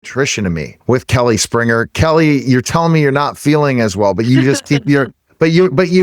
Nutritionally with Kelly Springer. Kelly, you're telling me you're not feeling as well, but you just keep you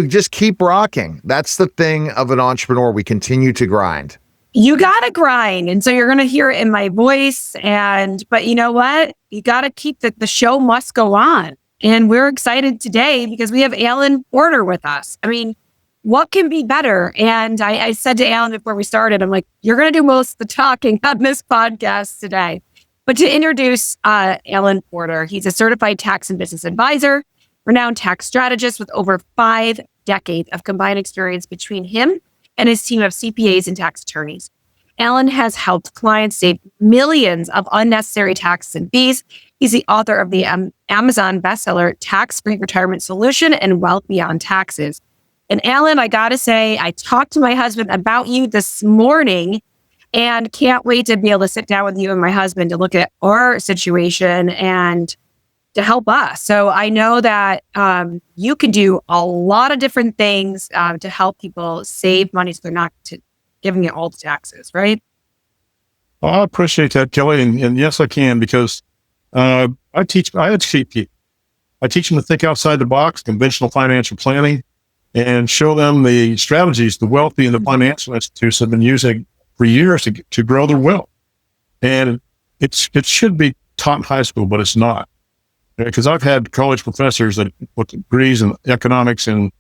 just keep rocking. That's the thing of an entrepreneur. We continue to grind. You gotta grind. And so you're gonna hear it in my voice. But you know what? You gotta keep the show must go on. And we're excited today because we have Alan Porter with us. I mean, what can be better? And I said to Alan before we started, I'm like, you're gonna do most of the talking on this podcast today. But to introduce Alan Porter, he's a certified tax and business advisor, renowned tax strategist with over 5 decades of combined experience between him and his team of CPAs and tax attorneys. Alan has helped clients save millions of unnecessary taxes and fees. He's the author of the Amazon bestseller, Tax-Free Retirement Solution and Wealth Beyond Taxes. And Alan, I gotta say, I talked to my husband about you this morning and can't wait to be able to sit down with you and my husband to look at our situation and to help us. So I know that you can do a lot of different things to help people save money so they're not giving it all to taxes, right? Well, I appreciate that, Kelly. And yes, I can, because I educate people. I teach them to think outside the box, conventional financial planning, and show them the strategies the wealthy and the financial institutes have been using for years to grow their wealth. And it should be taught in high school, but it's not. Because I've had college professors with degrees in economics and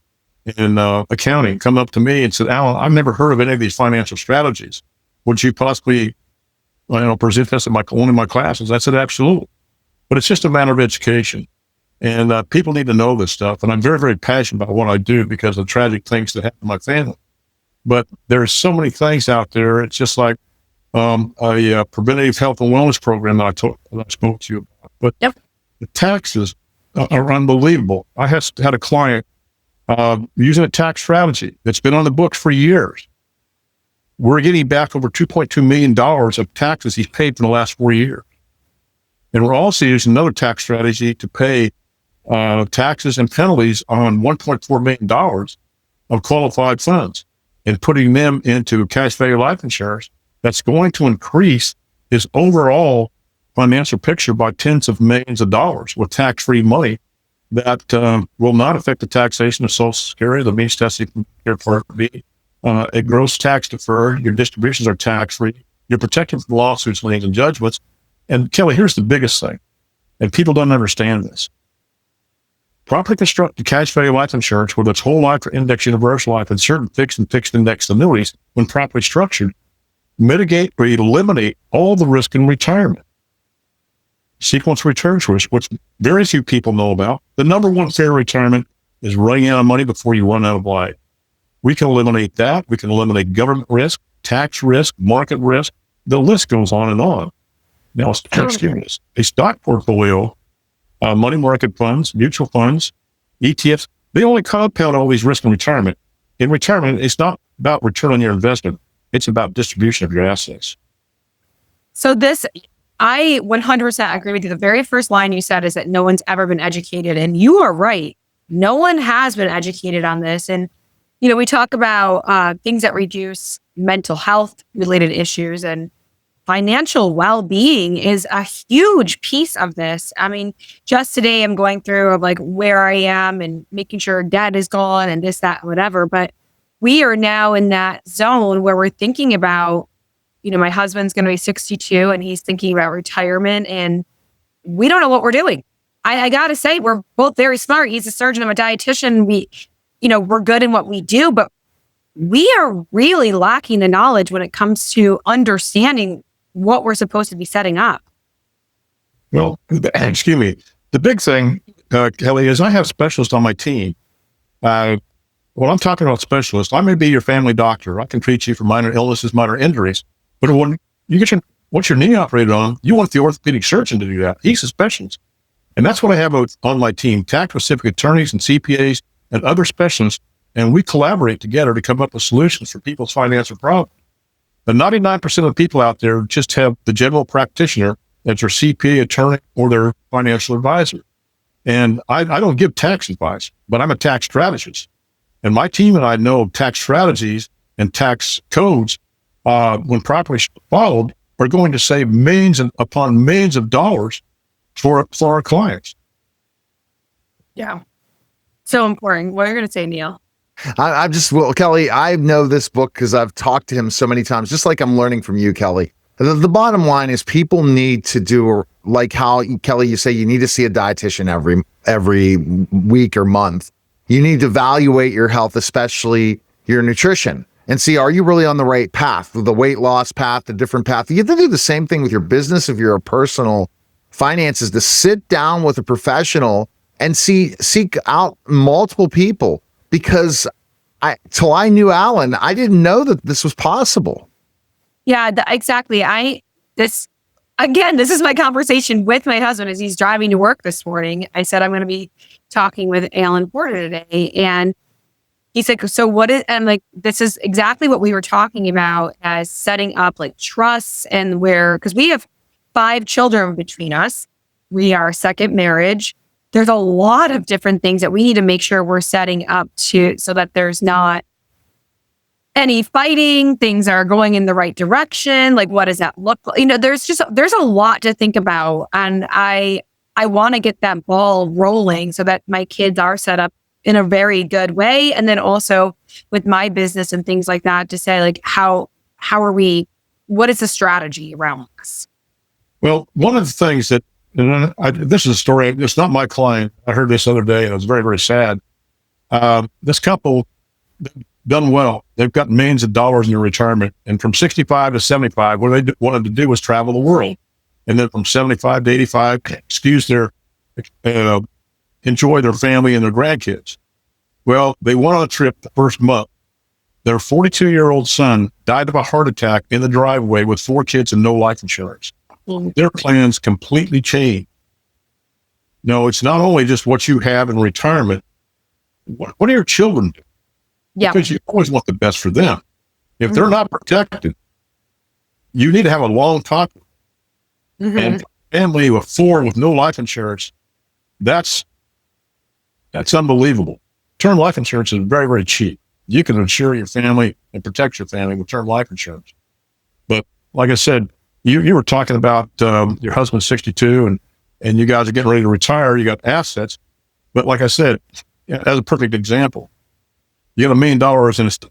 in accounting come up to me and said, Alan, I've never heard of any of these financial strategies. Would you possibly present this in one of my classes? I said, absolutely. But it's just a matter of education. And people need to know this stuff. And I'm very, very passionate about what I do because of tragic things that happened to my family. But there's so many things out there. It's just like a preventative health and wellness program that I spoke to you about. But yep. The taxes are unbelievable. I had a client using a tax strategy that's been on the books for years. We're getting back over $2.2 million of taxes he's paid for the last 4 years. And we're also using another tax strategy to pay taxes and penalties on $1.4 million of qualified funds and putting them into cash value life insurance. That's going to increase his overall financial picture by tens of millions of dollars with tax-free money that will not affect the taxation of Social Security, the means testing for B. A gross tax deferred, your distributions are tax-free, you're protected from lawsuits, liens, and judgments. And Kelly, here's the biggest thing, and people don't understand this. Properly constructed cash value life insurance, whether it's whole life or index universal life, and certain fixed and fixed index annuities, when properly structured, mitigate or eliminate all the risk in retirement. Sequence returns risk, which very few people know about. The number one fear of retirement is running out of money before you run out of life. We can eliminate that. We can eliminate government risk, tax risk, market risk. The list goes on and on. Now, a stock portfolio, money market funds, mutual funds, ETFs, they only compound all these risks in retirement. In retirement, it's not about return on your investment. It's about distribution of your assets. So I 100% agree with you. The very first line you said is that no one's ever been educated. And you are right. No one has been educated on this. And, we talk about things that reduce mental health related issues, and financial well-being is a huge piece of this. I mean, just today I'm going through of like where I am and making sure debt is gone and this, that, whatever. But we are now in that zone where we're thinking about, my husband's going to be 62 and he's thinking about retirement, and we don't know what we're doing. I got to say, we're both very smart. He's a surgeon, I'm a dietitian. We're good in what we do, but we are really lacking the knowledge when it comes to understanding what we're supposed to be setting up. Well, excuse me. The big thing, Kelly, is I have specialists on my team. When I'm talking about specialists, I may be your family doctor. I can treat you for minor illnesses, minor injuries. But when you get once your knee operated on, you want the orthopedic surgeon to do that. He's a specialist. And that's what I have on my team, tax-specific attorneys and CPAs and other specialists. And we collaborate together to come up with solutions for people's financial problems. But 99% of the people out there just have the general practitioner as their CPA, attorney, or their financial advisor. And I don't give tax advice, but I'm a tax strategist. And my team and I know tax strategies and tax codes, when properly followed, are going to save millions upon millions of dollars for our clients. Yeah. So important. What are you going to say, Neil? I'm just, well, Kelly, I know this book because I've talked to him so many times, just like I'm learning from you, Kelly. The bottom line is people need to do, like how, Kelly, you say you need to see a dietitian every week or month. You need to evaluate your health, especially your nutrition, and see, are you really on the right path, the weight loss path, the different path? You have to do the same thing with your business if you're a personal finances, to sit down with a professional and seek out multiple people, because till I knew Alan, I didn't know that this was possible. Yeah, exactly. This is my conversation with my husband as he's driving to work this morning. I said, I'm going to be talking with Alan Porter today. And he's like, so what is, and like, this is exactly what we were talking about as setting up like trusts, and because we have 5 children between us. We are second marriage. There's a lot of different things that we need to make sure we're setting up so that there's not any fighting, things are going in the right direction. Like, what does that look like? There's a lot to think about. And I want to get that ball rolling so that my kids are set up in a very good way. And then also with my business and things like that, to say like, how are we, what is the strategy around this? Well, one of the things that, this is a story, it's not my client. I heard this the other day and it was very, very sad. This couple done well. They've got millions of dollars in their retirement. And from 65 to 75, what they wanted to do was travel the world. And then from 75 to 85, enjoy their family and their grandkids. Well, they went on a trip the first month. Their 42-year-old son died of a heart attack in the driveway with 4 kids and no life insurance. Their plans completely changed. No, it's not only just what you have in retirement. What do your children do? Yeah. Because you always want the best for them. If they're not protected, you need to have a long talk. And family of 4 with no life insurance, that's unbelievable. Term life insurance is very, very cheap. You can insure your family and protect your family with term life insurance. But like I said, you were talking about your husband's 62 and you guys are getting ready to retire. You got assets. But like I said, as a perfect example, you got $1 million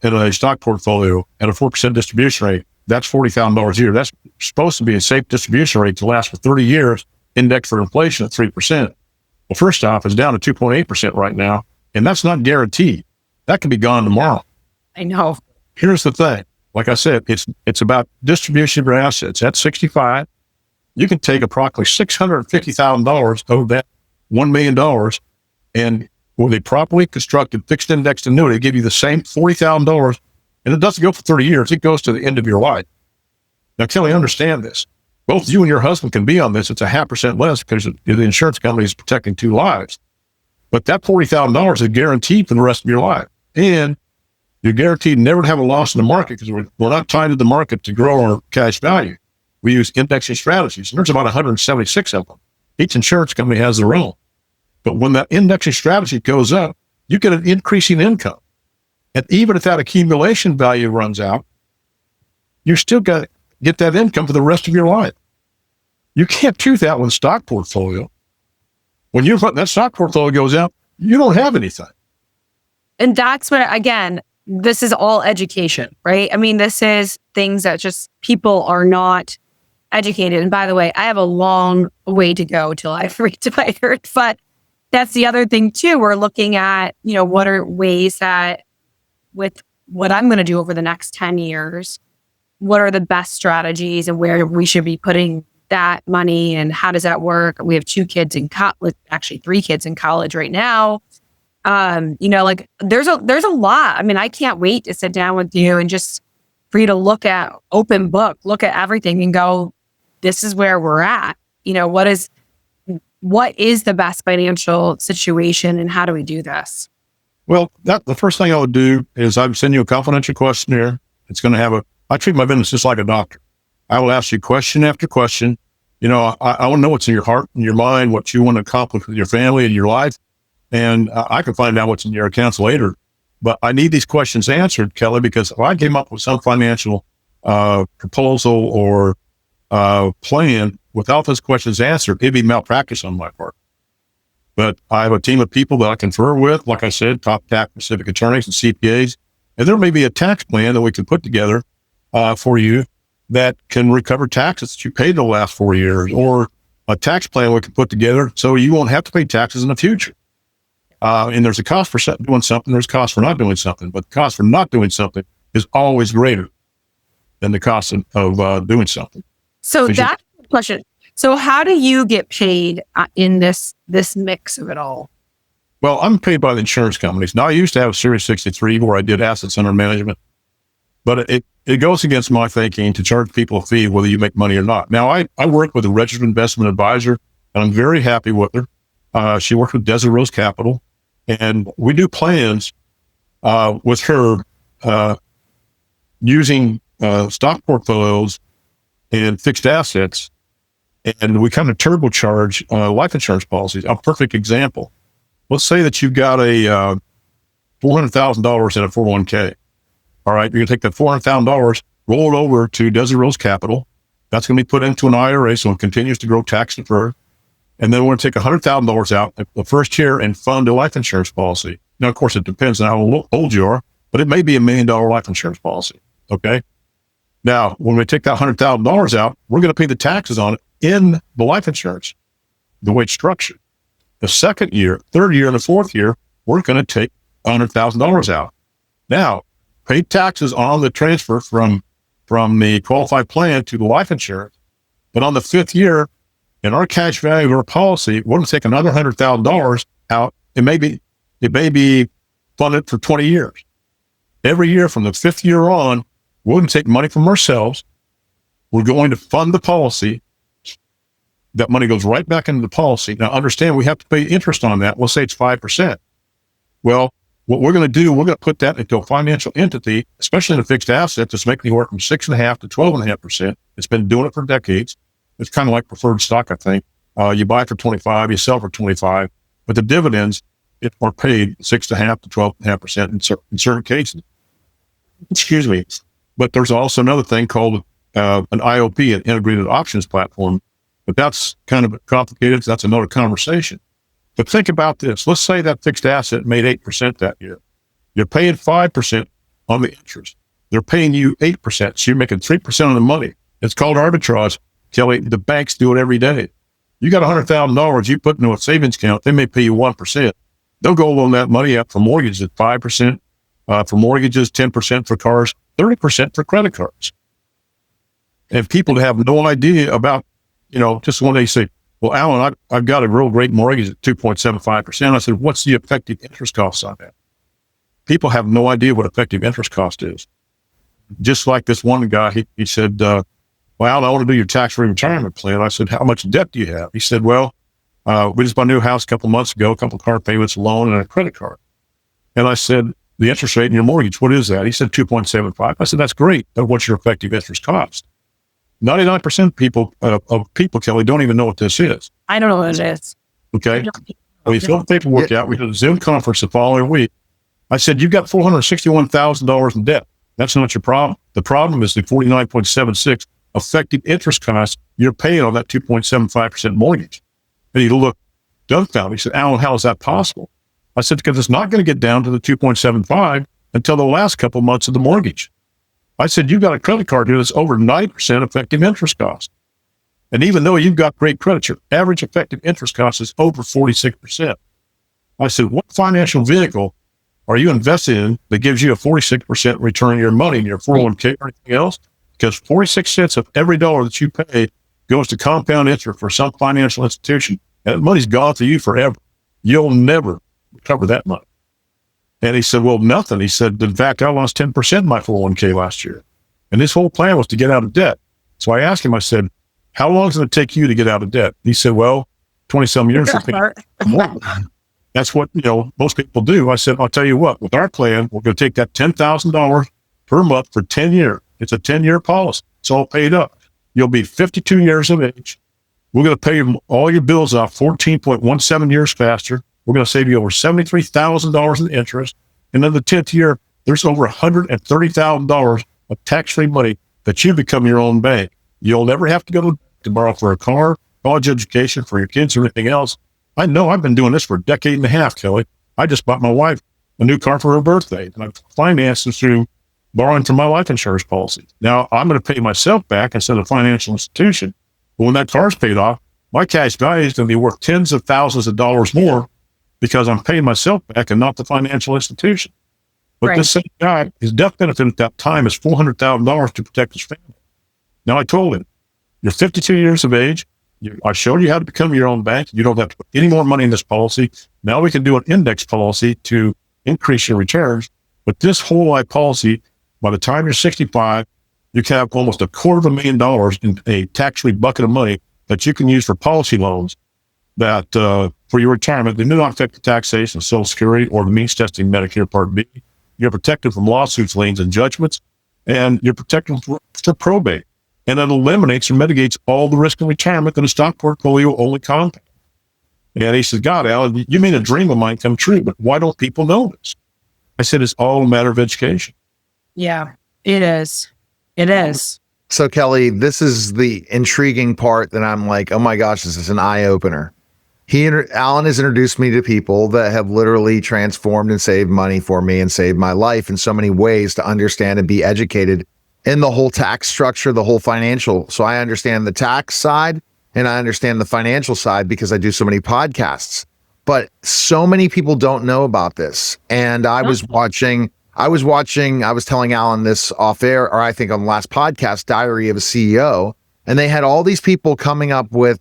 in a stock portfolio at a 4% distribution rate. That's $40,000 a year. That's supposed to be a safe distribution rate to last for 30 years, indexed for inflation at 3%. Well, first off, it's down to 2.8% right now, and that's not guaranteed. That could be gone tomorrow. I know. Here's the thing. Like I said, it's about distribution of your assets. At 65, you can take approximately $650,000 of that $1 million, and with a properly constructed fixed indexed annuity, give you the same $40,000, and it doesn't go for 30 years. It goes to the end of your life. Now, Kelly, understand this. Both you and your husband can be on this. It's a 0.5% less because the insurance company is protecting 2 lives. But that $40,000 is guaranteed for the rest of your life. And you're guaranteed never to have a loss in the market because we're not tied to the market to grow our cash value. We use indexing strategies, and there's about 176 of them. Each insurance company has their own. But when that indexing strategy goes up, you get an increasing income. And even if that accumulation value runs out, you still got to get that income for the rest of your life. You can't do that with a stock portfolio. When that stock portfolio goes out, you don't have anything. And that's where, again, this is all education, right? I mean, this is things that just people are not educated. And by the way, I have a long way to go till I've retired, but that's the other thing too. We're looking at, what are ways that with what I'm going to do over the next 10 years, what are the best strategies and where we should be putting that money and how does that work? We have 2 kids in college, actually 3 kids in college right now. There's a lot. I mean, I can't wait to sit down with you and just for you to look at open book, look at everything and go, this is where we're at. What is the best financial situation and how do we do this? Well, the first thing I would do is I would send you a confidential questionnaire. It's going to I treat my business just like a doctor. I will ask you question after question. I want to know what's in your heart and your mind, what you want to accomplish with your family and your life. And I can find out what's in your accounts later. But I need these questions answered, Kelly, because if I came up with some financial proposal or plan without those questions answered, it'd be malpractice on my part. But I have a team of people that I confer with, like I said, top tax specific attorneys and CPAs, and there may be a tax plan that we can put together for you that can recover taxes that you paid the last 4 years, or a tax plan we can put together so you won't have to pay taxes in the future. And there's a cost for doing something, there's a cost for not doing something, but the cost for not doing something is always greater than the cost of doing something. So that's the question. So how do you get paid in this mix of it all? Well, I'm paid by the insurance companies. Now, I used to have Series 63 where I did assets under management, but it goes against my thinking to charge people a fee whether you make money or not. Now, I work with a registered investment advisor, and I'm very happy with her. She works with Desert Rose Capital, and we do plans with her using stock portfolios and fixed assets, and we kind of turbocharge life insurance policies. A perfect example. Let's say that you've got a $400,000 in a 401k. All right, you're going to take that $400,000, roll it over to Desert Rose Capital. That's going to be put into an IRA, so it continues to grow tax deferred. And then we're going to take $100,000 out the first year and fund a life insurance policy. Now, of course, it depends on how old you are, but it may be $1 million life insurance policy. Okay. Now, when we take that $100,000 out, we're going to pay the taxes on it in the life insurance, the way it's structured. The second year, third year, and the fourth year, we're going to take $100,000 out. Now, pay taxes on the transfer from the qualified plan to the life insurance. But on the fifth year, in our cash value of our policy, we're going to take another $100,000 out. It may be funded for 20 years. Every year from the fifth year on, we're going to take money from ourselves. We're going to fund the policy. That money goes right back into the policy. Now, understand, we have to pay interest on that. We'll say it's 5%. Well, what we're going to do, we're going to put that into a financial entity, especially in a fixed asset that's making anywhere from 6.5% to 12.5%. It's been doing it for decades. It's kind of like preferred stock, I think. You buy for 25, you sell for 25, but the dividends are paid 6.5% to 12.5% in certain cases. Excuse me. But there's also another thing called an IOP, an integrated options platform. But that's kind of complicated. That's another conversation. But think about this. Let's say that fixed asset made 8% that year. You're paying 5% on the interest. They're paying you 8%. So you're making 3% on the money. It's called arbitrage. Kelly, the banks do it every day. You got $100,000 you put into a savings account, they may pay you 1%. They'll go loan that money out for mortgages at 5%, for mortgages, 10% for cars, 30% for credit cards. And people have no idea about, just when they say, well, Alan, I've got a real great mortgage at 2.75%. I said, what's the effective interest cost on that? People have no idea what effective interest cost is. Just like this one guy, he said, well, Alan, I want to do your tax-free retirement plan. I said, how much debt do you have? He said, well, we just bought a new house a couple months ago, a couple of car payments, a loan, and a credit card. And I said, the interest rate in your mortgage, what is that? He said 2.75. I said, that's great. But what's your effective interest cost? 99% of people, Kelly, don't even know what this is. I don't know what it is. Okay. We filled the paperwork out. We did a Zoom conference the following week. I said, you've got $461,000 in debt. That's not your problem. The problem is the 49.76 effective interest cost you're paying on that 2.75% mortgage. And he looked dumbfounded. He said, Alan, how is that possible? I said, because it's not going to get down to the 2.75 until the last couple months of the mortgage. I said, you've got a credit card here that's over 9% effective interest cost. And even though you've got great credit, your average effective interest cost is over 46%. I said, what financial vehicle are you invested in that gives you a 46% return on your money in your 401k or anything else? Because 46 cents of every dollar that you pay goes to compound interest for some financial institution. And that money's gone to you forever. You'll never recover that money. And he said, well, nothing. He said, in fact, I lost 10% of my 401k last year. And this whole plan was to get out of debt. So I asked him, I said, how long is it going to take you to get out of debt? He said, well, 20 some years. That's what, most people do. I said, I'll tell you what, with our plan, we're going to take that $10,000 per month for 10 years. It's a 10-year policy. It's all paid up. You'll be 52 years of age. We're going to pay all your bills off 14.17 years faster. We're going to save you over $73,000 in interest. And then the 10th year, there's over $130,000 of tax-free money that you become your own bank. You'll never have to go to to borrow for a car, college education for your kids or anything else. I know I've been doing this for a decade and a half, Kelly. I just bought my wife a new car for her birthday, and I've financed it through borrowing from my life insurance policy. Now I'm going to pay myself back instead of a financial institution. But when that car's paid off, my cash value is going to be worth tens of thousands of dollars more because I'm paying myself back and not the financial institution. But this same guy, his death benefit at that time is $400,000 to protect his family. Now I told him, you're 52 years of age. I showed you how to become your own bank. You don't have to put any more money in this policy. Now we can do an index policy to increase your returns. But this whole life policy, by the time you're 65, you can have almost $250,000 in a tax-free bucket of money that you can use for policy loans that for your retirement. They do not affect the taxation of Social Security or the means testing Medicare Part B. You're protected from lawsuits, liens, and judgments, and you're protected from probate. And it eliminates or mitigates all the risk in retirement that a stock portfolio only compounds. And he says, God, Alan, you made a dream of mine come true, but why don't people know this? I said, it's all a matter of education. Yeah, it is. It is. So, Kelly, this is the intriguing part that I'm like, oh my gosh, this is an eye opener. Alan has introduced me to people that have literally transformed and saved money for me and saved my life in so many ways to understand and be educated in the whole tax structure, the whole financial. So I understand the tax side and I understand the financial side because I do so many podcasts. But so many people don't know about this. And I was telling Alan this off air, or I think on the last podcast, Diary of a CEO, and they had all these people coming up with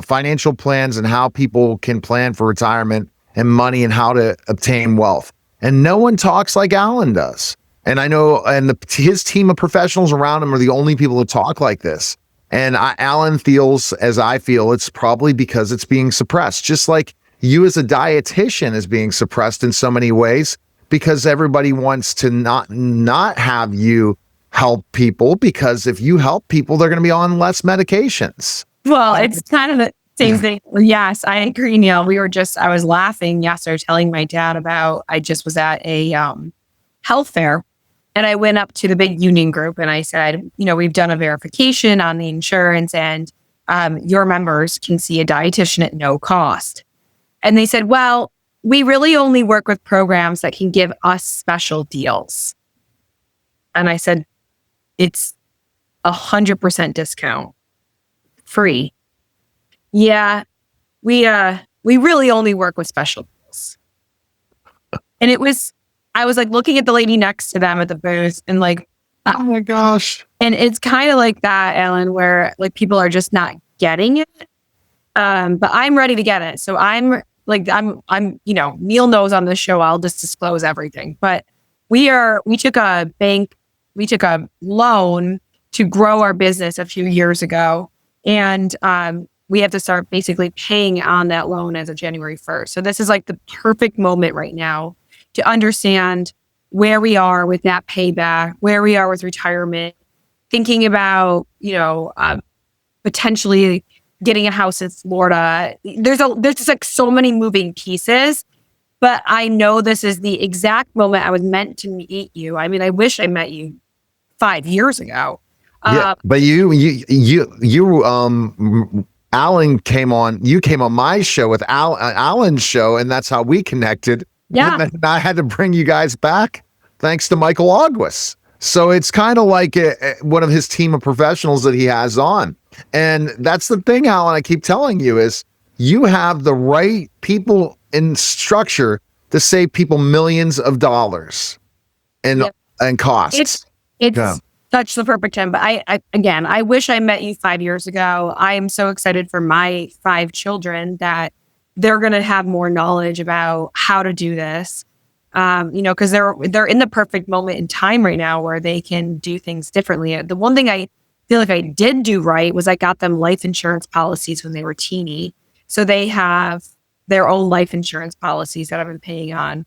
financial plans and how people can plan for retirement and money and how to obtain wealth. And no one talks like Alan does. And I know, and his team of professionals around him are the only people who talk like this. And Alan feels, as I feel, it's probably because it's being suppressed, just like you as a dietitian is being suppressed in so many ways, because everybody wants to not have you help people, because if you help people, they're going to be on less medications. Well, it's kind of the same thing. Yes, I agree, Neil. I was laughing yesterday telling my dad about, I just was at a health fair and I went up to the big union group and I said, we've done a verification on the insurance and your members can see a dietitian at no cost. And they said, well, we really only work with programs that can give us special deals. And I said, it's 100% discount. Free. Yeah, we really only work with special deals. And I was like looking at the lady next to them at the booth and like, oh my gosh. And it's kind of like that, Alan, where like people are just not getting it. But I'm ready to get it. So I'm Neil knows on this show, I'll just disclose everything. But we took a loan to grow our business a few years ago. And we have to start basically paying on that loan as of January 1st. So this is like the perfect moment right now to understand where we are with that payback, where we are with retirement, thinking about, potentially getting a house in Florida. There's just like so many moving pieces, but I know this is the exact moment I was meant to meet you. I mean, I wish I met you 5 years ago. Yeah, but Alan came on my show with Alan's show, and that's how we connected. Yeah. And I had to bring you guys back thanks to Michael August. So it's kind of like one of his team of professionals that he has on. And that's the thing, Alan, I keep telling you is you have the right people in structure to save people millions of dollars and costs. It's such the perfect time. But I wish I met you 5 years ago. I am so excited for my 5 children that they're going to have more knowledge about how to do this. Because they're in the perfect moment in time right now where they can do things differently. The one thing I feel like I did do right was I got them life insurance policies when they were teeny. So they have their own life insurance policies that I've been paying on.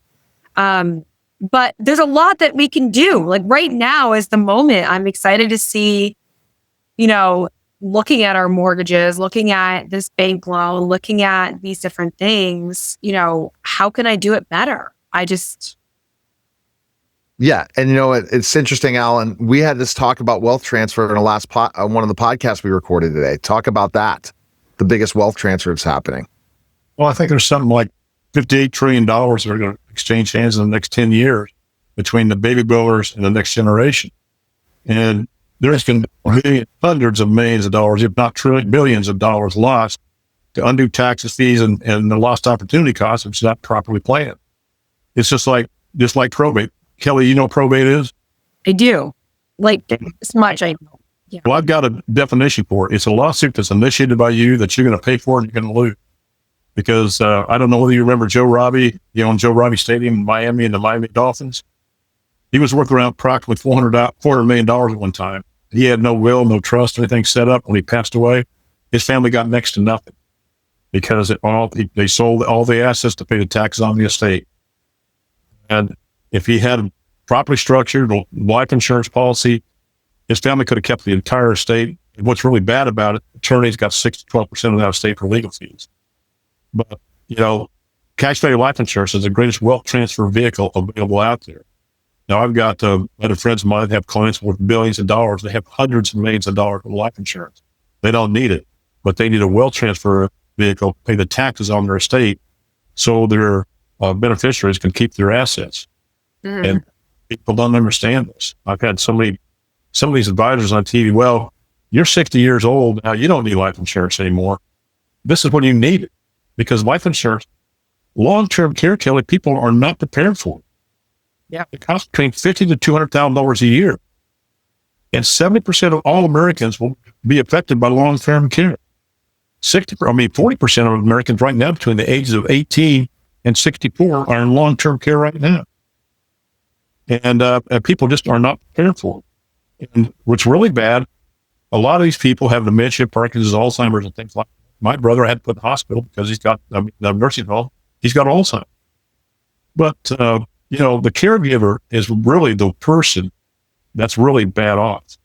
But there's a lot that we can do. Like right now is the moment. I'm excited to see, looking at our mortgages, looking at this bank loan, looking at these different things, how can I do it better? Yeah, and it's interesting, Alan. We had this talk about wealth transfer in the last one of the podcasts we recorded today. Talk about that, the biggest wealth transfer that's happening. Well, I think there's something like $58 trillion that are going to exchange hands in the next 10 years between the baby boomers and the next generation. And there's going to be hundreds of millions of dollars, if not billions of dollars lost to undue taxes, fees, and the lost opportunity costs, which is not properly planned. It's just like probate. Kelly, you know what probate is? I do. Like this much I know. Yeah. Well, I've got a definition for it. It's a lawsuit that's initiated by you that you're going to pay for and you're going to lose. Because I don't know whether you remember Joe Robbie, in Joe Robbie Stadium in Miami and the Miami Dolphins. He was worth around approximately $400 million at one time. He had no will, no trust, anything set up. When he passed away, his family got next to nothing because they sold all the assets to pay the taxes on the estate. And if he had a properly structured life insurance policy, his family could have kept the entire estate. And what's really bad about it, attorneys got 6 to 12% of that estate for legal fees. But, cash value life insurance is the greatest wealth transfer vehicle available out there. Now, I've got other friends of mine that have clients worth billions of dollars. They have hundreds of millions of dollars of life insurance. They don't need it, but they need a wealth transfer vehicle to pay the taxes on their estate so their beneficiaries can keep their assets. Mm-hmm. And people don't understand this. I've had some of these advisors on TV. Well, you're 60 years old now. You don't need life insurance anymore. This is when you need it because life insurance, long-term care, Kelly, people are not prepared for it. Yeah, it costs between $50,000 to $200,000 a year, and 70% of all Americans will be affected by long-term care. 40% of Americans right now between the ages of 18 and 64 are in long-term care right now. And people just are not prepared for it. And what's really bad, a lot of these people have dementia, Parkinson's, Alzheimer's, and things like that. My brother had to put in the hospital because he's got the nursing home. He's got Alzheimer's. But, the caregiver is really the person that's really bad off.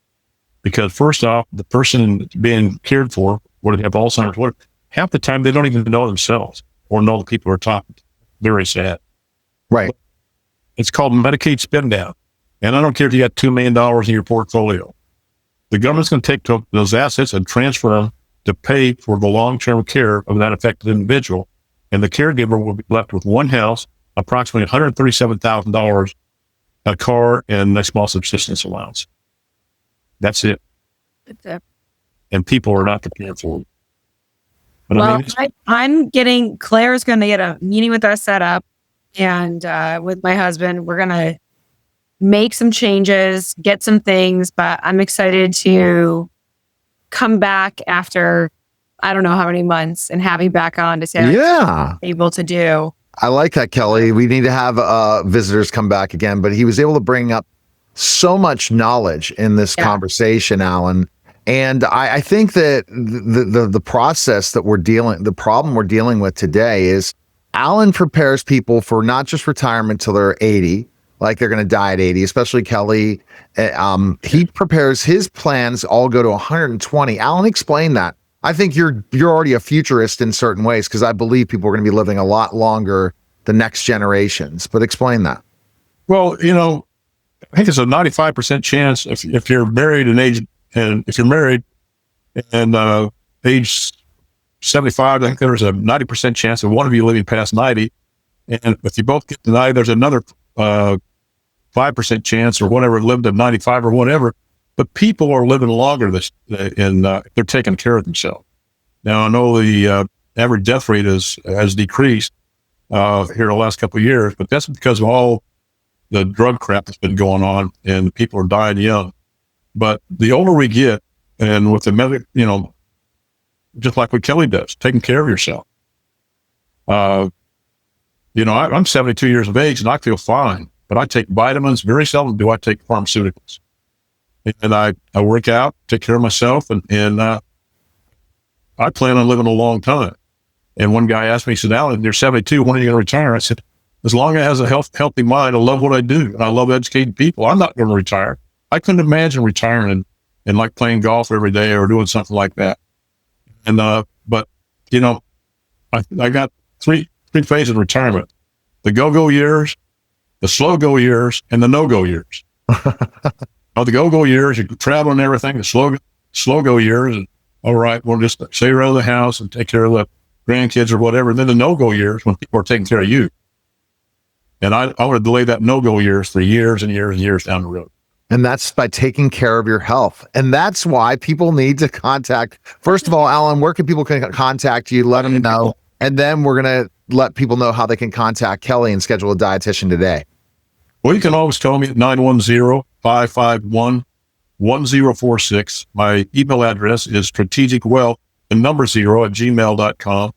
Because first off, the person being cared for, whether they have Alzheimer's, half the time they don't even know themselves or know the people who are talking. Very sad. Right. But it's called Medicaid spend down. And I don't care if you got $2 million in your portfolio. The government's going to take those assets and transfer them to pay for the long-term care of that affected individual. And the caregiver will be left with one house, approximately $137,000, a car, and a small subsistence allowance. That's it. That's it. And people are not prepared for it. But I'm getting, Claire's going to get a meeting with us set up. And with my husband, we're going to make some changes, get some things, but I'm excited to come back after, I don't know how many months, and have you back on to say, able to do. I like that, Kelly. We need to have visitors come back again, but he was able to bring up so much knowledge in this conversation, Alan. And I think that the process that the problem we're dealing with today is Alan prepares people for not just retirement till they're 80, like they're going to die at 80, especially Kelly. He prepares his plans all go to 120. Alan, explain that. I think you're already a futurist in certain ways because I believe people are going to be living a lot longer the next generations. But explain that. Well, I think there's a 95% chance if you're married and age 75, I think there's a 90% chance of one of you living past 90. And if you both get to 90, there's another 5% chance or whatever, live to 95 or whatever. But people are living longer and they're taking care of themselves. Now, I know the average death rate has decreased here the last couple of years, but that's because of all the drug crap that's been going on and people are dying young. But the older we get, and with the just like what Kelly does, taking care of yourself. I'm 72 years of age and I feel fine, but I take vitamins. Very seldom do I take pharmaceuticals. And I work out, take care of myself, and I plan on living a long time. And one guy asked me, he said, Alan, you're 72, when are you going to retire? I said, as long as I have a healthy mind, I love what I do, and I love educating people. I'm not going to retire. I couldn't imagine retiring and like playing golf every day or doing something like that. And but I got three phases of retirement: the go-go years, the slow-go years and the no-go years. The go-go years, you travel and everything. The slow-go years, and all right, we'll just stay around the house and take care of the grandkids or whatever. And then the no-go years, when people are taking care of you. And I want to delay that no-go years for years and years and years down the road. And that's by taking care of your health. And that's why people need to contact, first of all, Alan, where can people contact you? Let them know. And then we're going to let people know how they can contact Kelly and schedule a dietitian today. Well, you can always call me at 910-551-1046. My email address is strategicwealth@gmail.com.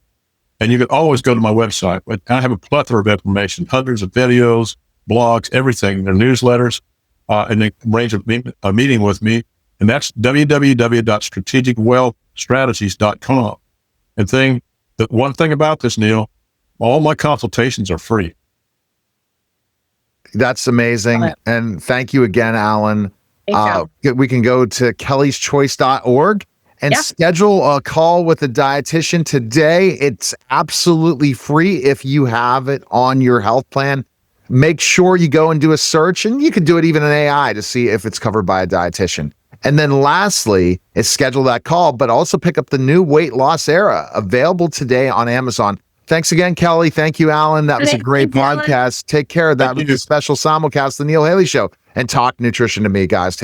And you can always go to my website. I have a plethora of information, hundreds of videos, blogs, everything, their newsletters, and they arrange a meeting with me. And that's www.strategicwealthstrategies.com. And the one thing about this, Neil, all my consultations are free. That's amazing. And thank you again, Alan. We can go to kellyschoice.org and schedule a call with a dietitian today. It's absolutely free if you have it on your health plan. Make sure you go and do a search, and you can do it even in AI to see if it's covered by a dietitian. And then lastly is schedule that call, but also pick up the new Weight Loss Era, available today on Amazon. Thanks again, Kelly. Thank you, Alan. That was a great podcast. Take care. That was a special simulcast, The Neil Haley Show. And talk nutrition to me, guys.